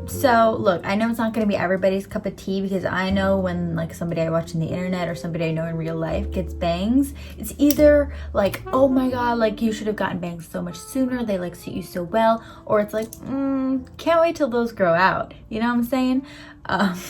So look, I know it's not going to be everybody's cup of tea, because I know when like somebody I watch on the internet or somebody I know in real life gets bangs, it's either like, oh my god, like you should have gotten bangs so much sooner, they like suit you so well, or it's like, can't wait till those grow out, you know what I'm saying?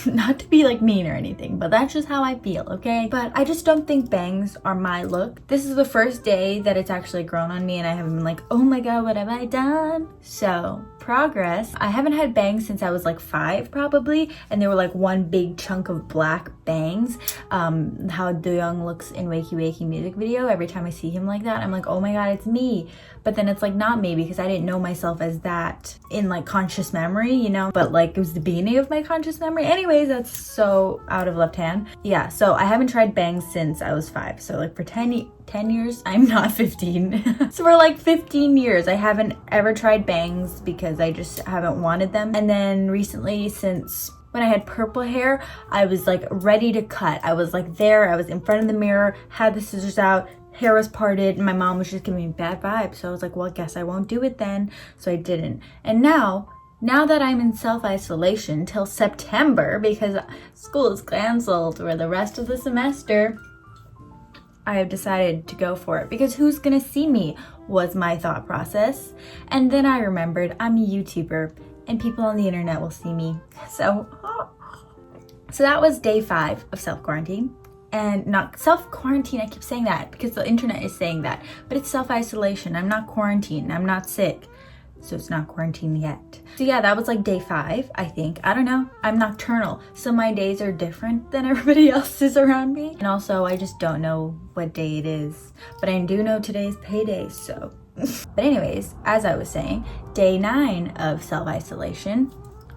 Not to be like mean or anything, but that's just how I feel, okay? But I just don't think bangs are my look. This is the first day that it's actually grown on me and I haven't been like, oh my god, what have I done? So progress. I haven't had bangs since I was like 5 probably, and they were like one big chunk of black bangs. How Do-young looks in Wakey Wakey music video, every time I see him like that, I'm like, oh my god, it's me. But then it's like not me, because I didn't know myself as that in like conscious memory, you know, but like it was the beginning of my conscious memory. Anyways, that's so out of left hand. Yeah, so I haven't tried bangs since I was 5. So like for 10 years, I'm not 15. So for like 15 years, I haven't ever tried bangs because I just haven't wanted them. And then recently, since when I had purple hair, I was like ready to cut. I was like there, I was in front of the mirror, had the scissors out, hair was parted, and my mom was just giving me bad vibes. So I was like, well, I guess I won't do it then. So I didn't. And now that I'm in self-isolation till September, because school is canceled for the rest of the semester, I have decided to go for it, because who's gonna see me was my thought process. And then I remembered I'm a YouTuber and people on the internet will see me. So that was day 5 of self-quarantine. And not self-quarantine, I keep saying that because the internet is saying that, but it's self-isolation. I'm not quarantined, I'm not sick, so it's not quarantine yet. So yeah, that was like day 5, I think. I don't know, I'm nocturnal, so my days are different than everybody else's around me. And also, I just don't know what day it is, but I do know today's payday, so. But anyways, as I was saying, day 9 of self-isolation,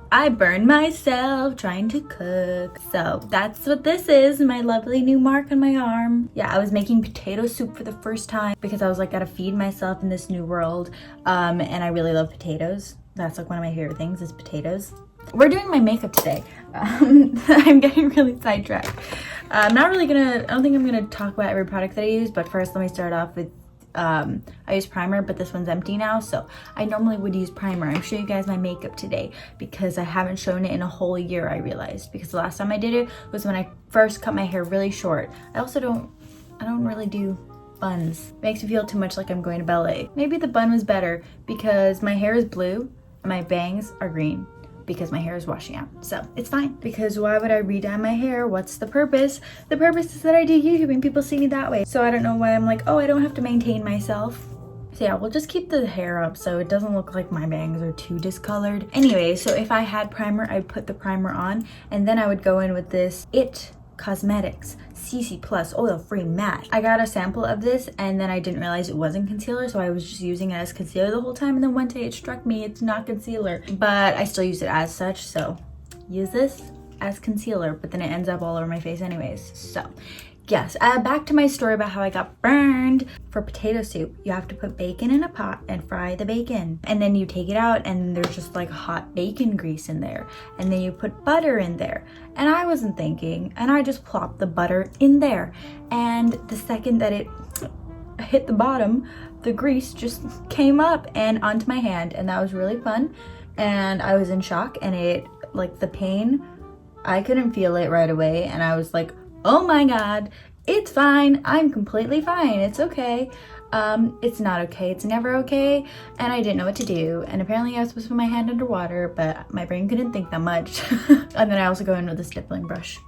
I burned myself trying to cook. So that's what this is, my lovely new mark on my arm. Yeah, I was making potato soup for the first time because I was like, gotta feed myself in this new world. And I really love potatoes. That's like one of my favorite things is potatoes. We're doing my makeup today. I'm getting really sidetracked. I don't think I'm gonna talk about every product that I use, but first let me start off with I use primer, but this one's empty now, so I normally would use primer. I'm showing you guys my makeup today because I haven't shown it in a whole year, I realized, because the last time I did it was when I first cut my hair really short. I don't really do buns. It makes me feel too much like I'm going to ballet. Maybe the bun was better because my hair is blue and my bangs are green, because my hair is washing out. So it's fine, because why would I re-dye my hair? What's the purpose? The purpose is that I do YouTube and people see me that way. So I don't know why I'm like, oh, I don't have to maintain myself. So yeah, we'll just keep the hair up so it doesn't look like my bangs are too discolored. Anyway, so if I had primer, I'd put the primer on and then I would go in with this It Cosmetics CC Plus Oil Free Matte. I got a sample of this and then I didn't realize it wasn't concealer, so I was just using it as concealer the whole time, and then one day it struck me it's not concealer, but I still use it as such, so use this as concealer, but then it ends up all over my face anyways. So yes, back to my story about how I got burned. For potato soup, you have to put bacon in a pot and fry the bacon. And then you take it out and there's just like hot bacon grease in there. And then you put butter in there. And I wasn't thinking, and I just plopped the butter in there. And the second that it hit the bottom, the grease just came up and onto my hand. And that was really fun. And I was in shock, and it, like the pain, I couldn't feel it right away. And I was like, oh my god, it's fine, I'm completely fine, it's okay. It's not okay, it's never okay, and I didn't know what to do, and apparently I was supposed to put my hand underwater, but my brain couldn't think that much. And then I also go in with a stippling brush.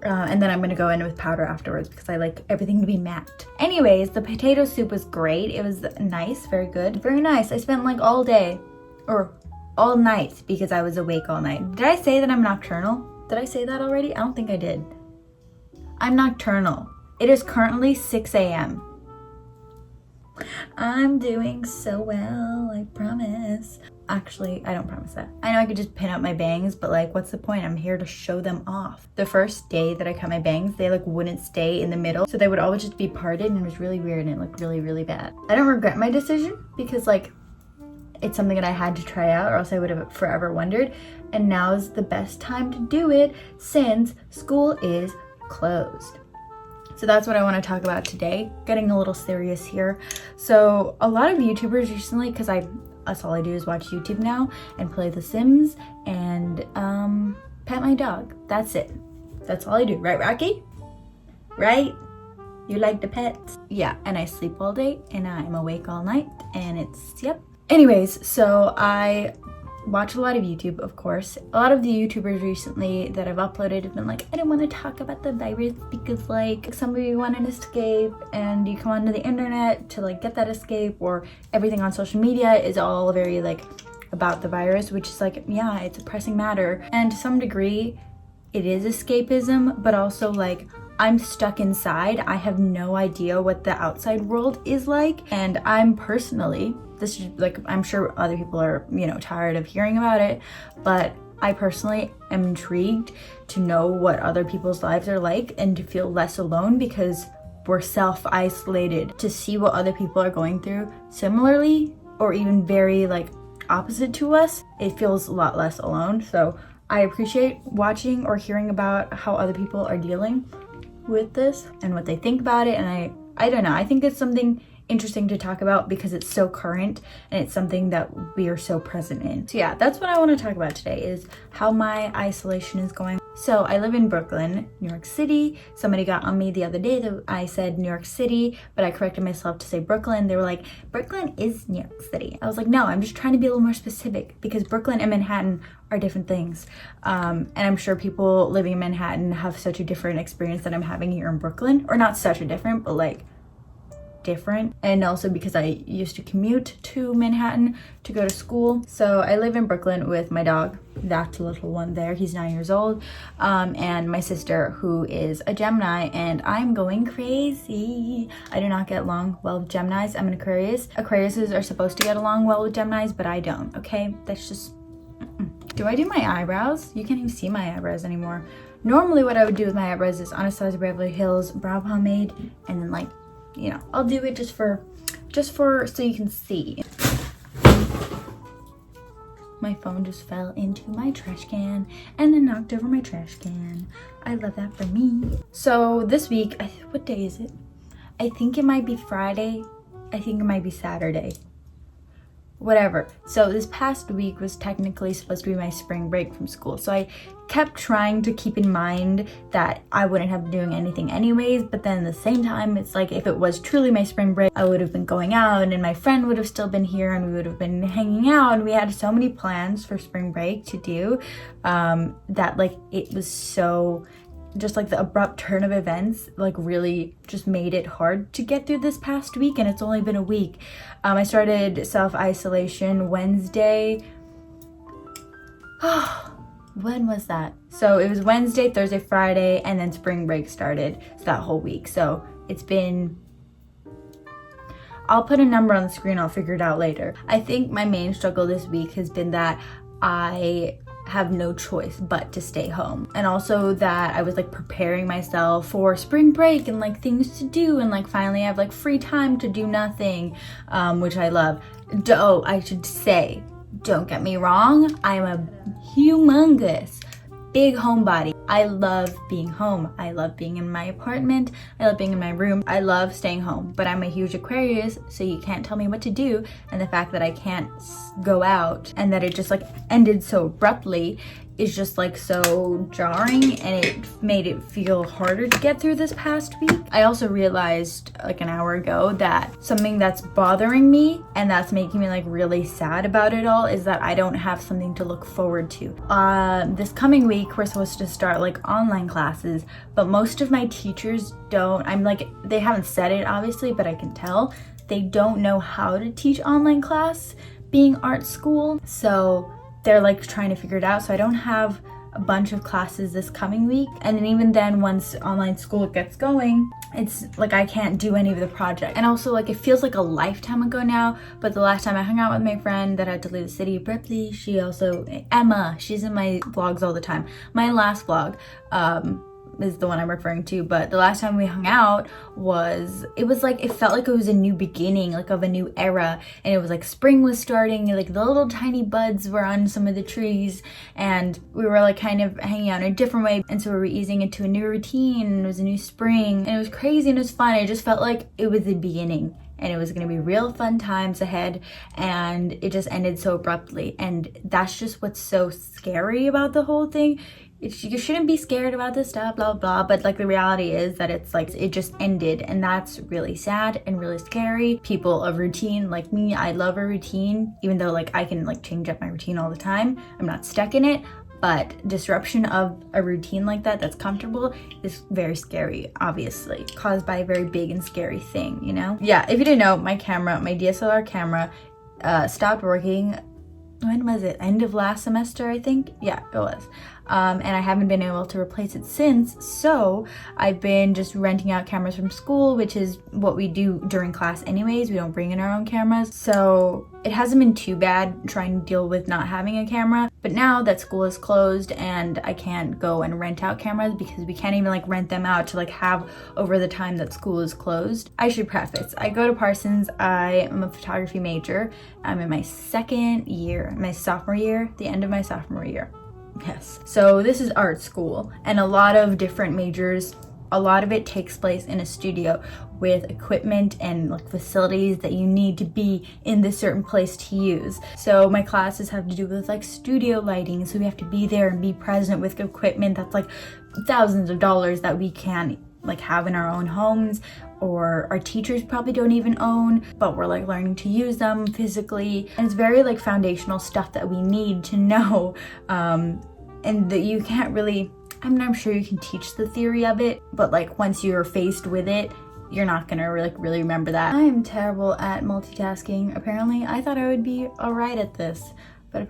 And then I'm gonna go in with powder afterwards because I like everything to be matte. Anyways, the potato soup was great, it was nice, very good, very nice. I spent like all day, or all night, because I was awake all night. Did I say that I'm nocturnal? Did I say that already? I don't think I did. I'm nocturnal. It is currently 6 a.m. I'm doing so well, I promise. Actually, I don't promise that. I know I could just pin up my bangs, but like, what's the point? I'm here to show them off. The first day that I cut my bangs, they like wouldn't stay in the middle, so they would always just be parted, and it was really weird and it looked really, really bad. I don't regret my decision because like, it's something that I had to try out, or else I would have forever wondered. And now is the best time to do it since school is closed. So that's what I want to talk about today, getting a little serious here. So a lot of YouTubers recently, because I that's all I do is watch YouTube now and play The Sims and pet my dog. That's it. That's all I do. Right, Rocky? Right? You like the pets? Yeah, and I sleep all day and I'm awake all night and it's, yep. Anyways, so I watch a lot of YouTube, of course. A lot of the YouTubers recently that I've uploaded have been like, I don't want to talk about the virus because like somebody want an escape and you come onto the internet to like get that escape, or everything on social media is all very like about the virus, which is like, yeah, it's a pressing matter. And to some degree, it is escapism, but also like I'm stuck inside. I have no idea what the outside world is like. And I'm personally, this is like, I'm sure other people are, you know, tired of hearing about it, but I personally am intrigued to know what other people's lives are like and to feel less alone, because we're self-isolated. To see what other people are going through similarly or even very like opposite to us, it feels a lot less alone. So I appreciate watching or hearing about how other people are dealing with this and what they think about it. And I don't know, I think it's something interesting to talk about because it's so current and it's something that we are so present in. So yeah, that's what I want to talk about today, is how my isolation is going. So I live in Brooklyn, New York City. Somebody got on me the other day that I said New York City, but I corrected myself to say Brooklyn. They were like, Brooklyn is New York City. I was like, no, I'm just trying to be a little more specific because Brooklyn and Manhattan are different things. And I'm sure people living in Manhattan have such a different experience that I'm having here in Brooklyn, or not such a different, but like different. And also because I used to commute to Manhattan to go to school. So I live in Brooklyn with my dog, that little one there, he's 9 years old, and my sister, who is a Gemini, and I'm going crazy. I do not get along well with Geminis. I'm an Aquarius. Aquariuses are supposed to get along well with Geminis, but I don't, okay? That's just Do I do my eyebrows? You can't even see my eyebrows anymore. Normally what I would do with my eyebrows is Anastasia Beverly Hills brow pomade, and then like, you know, I'll do it just for so you can see. My phone just fell into my trash can and then knocked over my trash can. I love that for me. So this week, what day is it? I think it might be Friday. I think it might be Saturday. Whatever. So this past week was technically supposed to be my spring break from school. So I kept trying to keep in mind that I wouldn't have been doing anything anyways, but then at the same time, it's like if it was truly my spring break, I would have been going out and my friend would have still been here and we would have been hanging out, and we had so many plans for spring break to do that like it was so just like the abrupt turn of events like really just made it hard to get through this past week, and it's only been a week. I started self-isolation Wednesday. When was that? So it was Wednesday, Thursday, Friday, and then spring break started. So that whole week. So it's been, I'll put a number on the screen, I'll figure it out later. I think my main struggle this week has been that I have no choice but to stay home, and also that I was like preparing myself for spring break and like things to do, and like finally I have like free time to do nothing, which I love. Oh, I should say, don't get me wrong, I'm a humongous big homebody. I love being home. I love being in my apartment. I love being in my room. I love staying home, but I'm a huge Aquarius, so you can't tell me what to do. And the fact that I can't go out and that it just like ended so abruptly is just like so jarring, and it made it feel harder to get through this past week. I also realized like an hour ago that something that's bothering me and that's making me like really sad about it all is that I don't have something to look forward to. This coming week we're supposed to start like online classes, but most of my teachers don't, they haven't said it obviously, but I can tell they don't know how to teach online class being art school. So they're like trying to figure it out. So I don't have a bunch of classes this coming week. And then even then, once online school gets going, it's like I can't do any of the project. And also like it feels like a lifetime ago now, but the last time I hung out with my friend that had to leave the city abruptly, she also, Emma, she's in my vlogs all the time. My last vlog, is the one I'm referring to, but the last time we hung out it felt like it was a new beginning, like of a new era, and it was like spring was starting, and like the little tiny buds were on some of the trees, and we were like kind of hanging out in a different way, and so we were easing into a new routine, and it was a new spring, and it was crazy and it was fun. It just felt like it was the beginning, and it was gonna be real fun times ahead, and it just ended so abruptly. And that's just what's so scary about the whole thing. You shouldn't be scared about this stuff, blah blah, but like the reality is that it's like it just ended, and that's really sad and really scary. People of routine like me, I love a routine, even though like I can like change up my routine all the time. I'm not stuck in it, but disruption of a routine like that that's comfortable is very scary, obviously, caused by a very big and scary thing, you know? Yeah, if you didn't know, my DSLR camera stopped working. When was it? End of last semester, I think? Yeah, it was. And I haven't been able to replace it since, so I've been just renting out cameras from school, which is what we do during class anyways. We don't bring in our own cameras, so it hasn't been too bad trying to deal with not having a camera. But now that school is closed and I can't go and rent out cameras because we can't even like rent them out to like have over the time that school is closed. I should preface, I go to Parsons. I am a photography major. I'm in my second year, my sophomore year, the end of my sophomore year. Yes. So this is art school, and a lot of different majors, a lot of it takes place in a studio with equipment and like facilities that you need to be in this certain place to use. So my classes have to do with like studio lighting, so we have to be there and be present with equipment that's like thousands of dollars that we can't like have in our own homes, or our teachers probably don't even own, but we're like learning to use them physically. And it's very like foundational stuff that we need to know, and that you can't really, I'm sure you can teach the theory of it, but like once you're faced with it, you're not gonna really remember that. I am terrible at multitasking. Apparently I thought I would be all right at this, but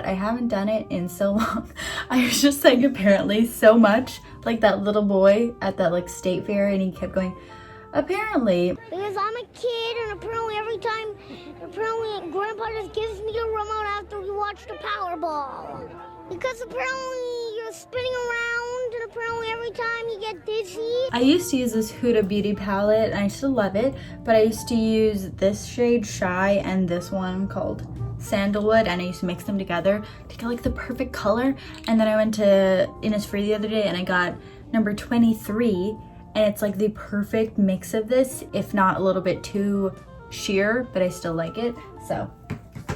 I haven't done it in so long. I was just saying apparently so much, like that little boy at that like state fair, and he kept going, apparently. Because I'm a kid, and apparently Grandpa just gives me a remote after we watch the Powerball. Because apparently you're spinning around, and apparently every time you get dizzy. I used to use this Huda Beauty palette, and I still love it, but I used to use this shade Shy and this one called Sandalwood, and I used to mix them together to get like the perfect color. And then I went to Innisfree the other day and I got number 23, and it's like the perfect mix of this, if not a little bit too sheer, but I still like it. So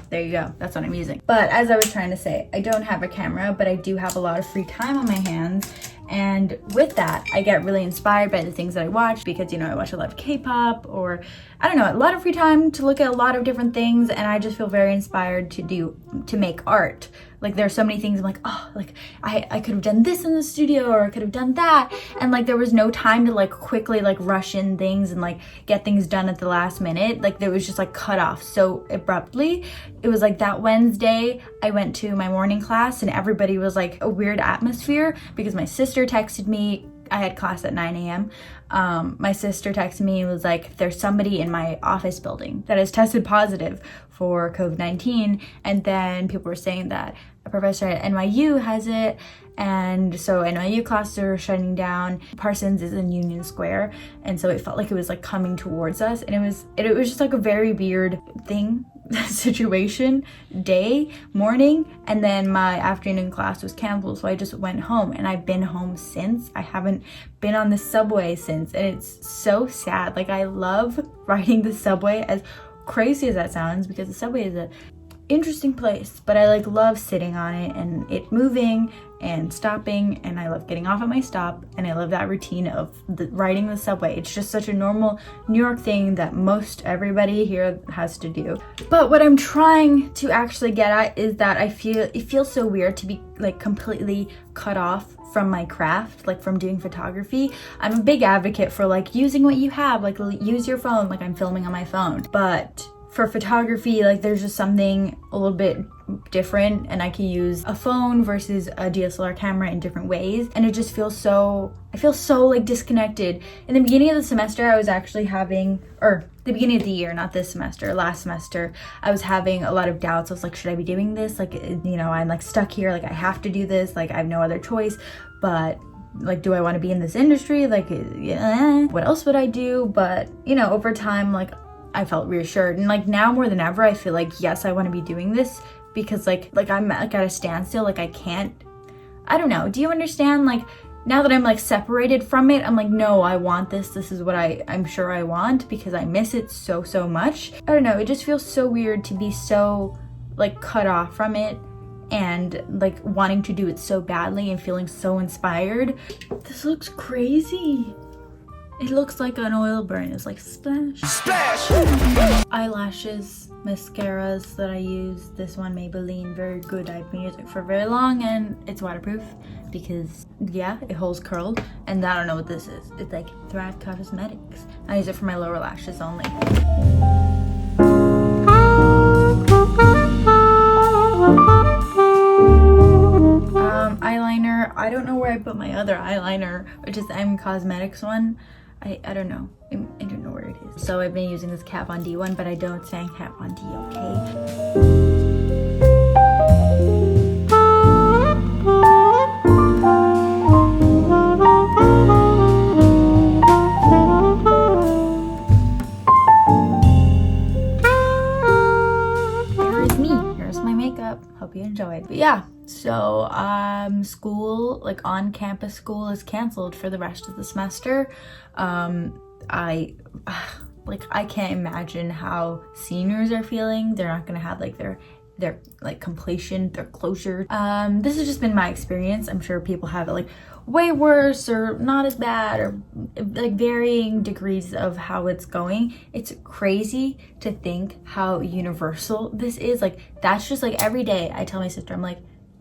there you go, that's what I'm using. But as I was trying to say, I don't have a camera, but I do have a lot of free time on my hands. And with that, I get really inspired by the things that I watch, because, you know, I watch a lot of K-pop, or I don't know, a lot of free time to look at a lot of different things, and I just feel very inspired to make art. Like there's so many things I'm like, oh, like I could have done this in the studio, or I could have done that, and like there was no time to like quickly like rush in things and like get things done at the last minute. Like there was just like cut off so abruptly. It was like that Wednesday I went to my morning class, and everybody was like a weird atmosphere because my sister texted me. I had class at 9 a.m. My sister texted me and was like, there's somebody in my office building that has tested positive for COVID-19. And then people were saying that a professor at NYU has it. And so NYU classes are shutting down. Parsons is in Union Square. And so it felt like it was like coming towards us. And it was just like a very weird thing, situation, morning. And then my afternoon class was canceled, so I just went home, and I've been home since. I haven't been on the subway since, and it's so sad. Like I love riding the subway, as crazy as that sounds, because the subway is a interesting place, but I like love sitting on it and it moving and stopping, and I love getting off at my stop, and I love that routine of riding the subway. It's just such a normal New York thing that most everybody here has to do. But what I'm trying to actually get at is that it feels so weird to be like completely cut off from my craft, like from doing photography. I'm a big advocate for like using what you have, like use your phone, like I'm filming on my phone. But for photography, like there's just something a little bit different, and I can use a phone versus a DSLR camera in different ways, and it just feels so, I feel so like disconnected. In the beginning of the semester, I was actually having, or the beginning of the year, not this semester, last semester, I was having a lot of doubts. I was like, should I be doing this? Like, you know, I'm like stuck here, like I have to do this, like I have no other choice. But like, do I want to be in this industry? Like, what else would I do? But, you know, over time, like I felt reassured, and like now more than ever, I feel like, yes, I want to be doing this, because like I'm like at a standstill. Like I don't know. Do you understand? Like now that I'm like separated from it, I'm like, no, I want this. This is what I'm sure I want, because I miss it so much. I don't know, it just feels so weird to be so like cut off from it and like wanting to do it so badly and feeling so inspired. This looks crazy. It looks like an oil burn. It's like splash. Splash! Eyelashes, mascaras that I use. This one, Maybelline, very good. I've been using it for very long and it's waterproof because, yeah, it holds curl. And I don't know what this is. It's like Thrive Cosmetics. I use it for my lower lashes only. Eyeliner. I don't know where I put my other eyeliner, which is the M Cosmetics one. I don't know. I don't know where it is. So I've been using this Kat Von D one, but I don't say Kat Von D, okay? Here's me. Here's my makeup. Hope you enjoyed. But yeah. So school, like on-campus school, is canceled for the rest of the semester. I can't imagine how seniors are feeling. They're not gonna have like their like completion, their closure. This has just been my experience. I'm sure people have it like way worse or not as bad, or like varying degrees of how it's going. It's crazy to think how universal this is. Like that's just like every day I tell my sister, I'm like,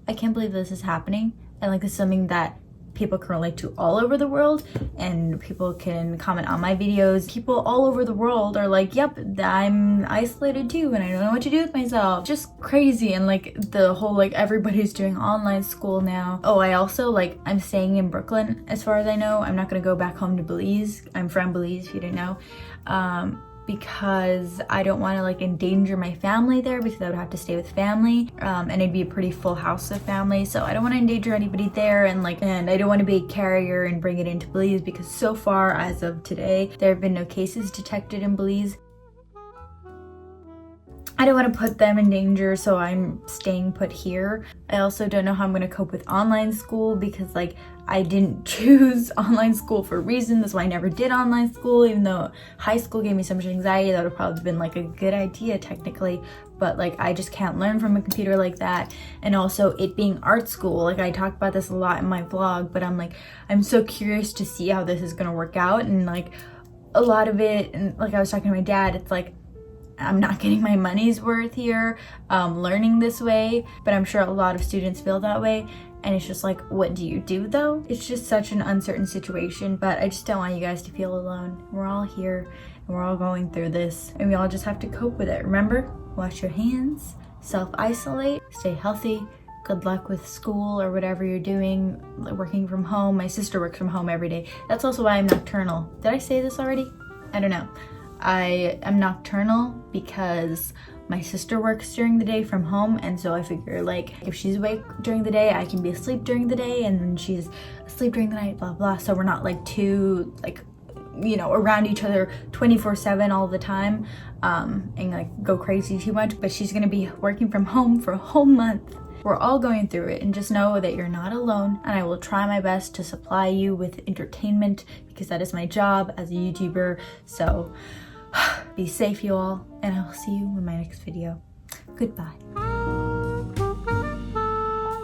I can't believe this is happening, and like it's something that people can relate to all over the world, and people can comment on my videos. People all over the world are like, yep, I'm isolated too and I don't know what to do with myself. Just crazy. And like the whole like everybody's doing online school now. Oh, I also like, I'm staying in Brooklyn as far as I know. I'm not gonna go back home to Belize. I'm from Belize, if you didn't know. Because I don't want to like endanger my family there, because I would have to stay with family, and it'd be a pretty full house of family, so I don't want to endanger anybody there, and I don't want to be a carrier and bring it into Belize, because so far as of today there have been no cases detected in Belize. I don't want to put them in danger, so I'm staying put here. I also don't know how I'm going to cope with online school, because like I didn't choose online school for a reason. That's why I never did online school, even though high school gave me so much anxiety. That would have probably been like a good idea technically, but like I just can't learn from a computer like that. And also it being art school, like I talk about this a lot in my vlog, but I'm so curious to see how this is going to work out. And like a lot of it, and like I was talking to my dad, it's like I'm not getting my money's worth here learning this way, but I'm sure a lot of students feel that way. And it's just like, what do you do though? It's just such an uncertain situation, but I just don't want you guys to feel alone. We're all here and we're all going through this, and we all just have to cope with it. Remember, wash your hands, self-isolate, stay healthy. Good luck with school or whatever you're doing, working from home. My sister works from home every day. That's also why I'm nocturnal. Did I say this already? I don't know. I am nocturnal because my sister works during the day from home, and so I figure like if she's awake during the day, I can be asleep during the day, and when she's asleep during the night, blah blah. So we're not like too like, you know, around each other 24/7 all the time, and like go crazy too much. But she's gonna be working from home for a whole month. We're all going through it, and just know that you're not alone, and I will try my best to supply you with entertainment, because that is my job as a YouTuber. So be safe, you all, and I will see you in my next video. Goodbye.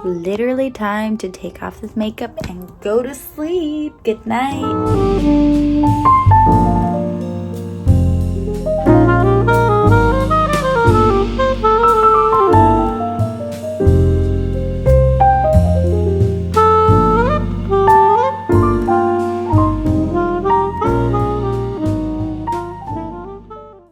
Literally time to take off this makeup and go to sleep. Good night.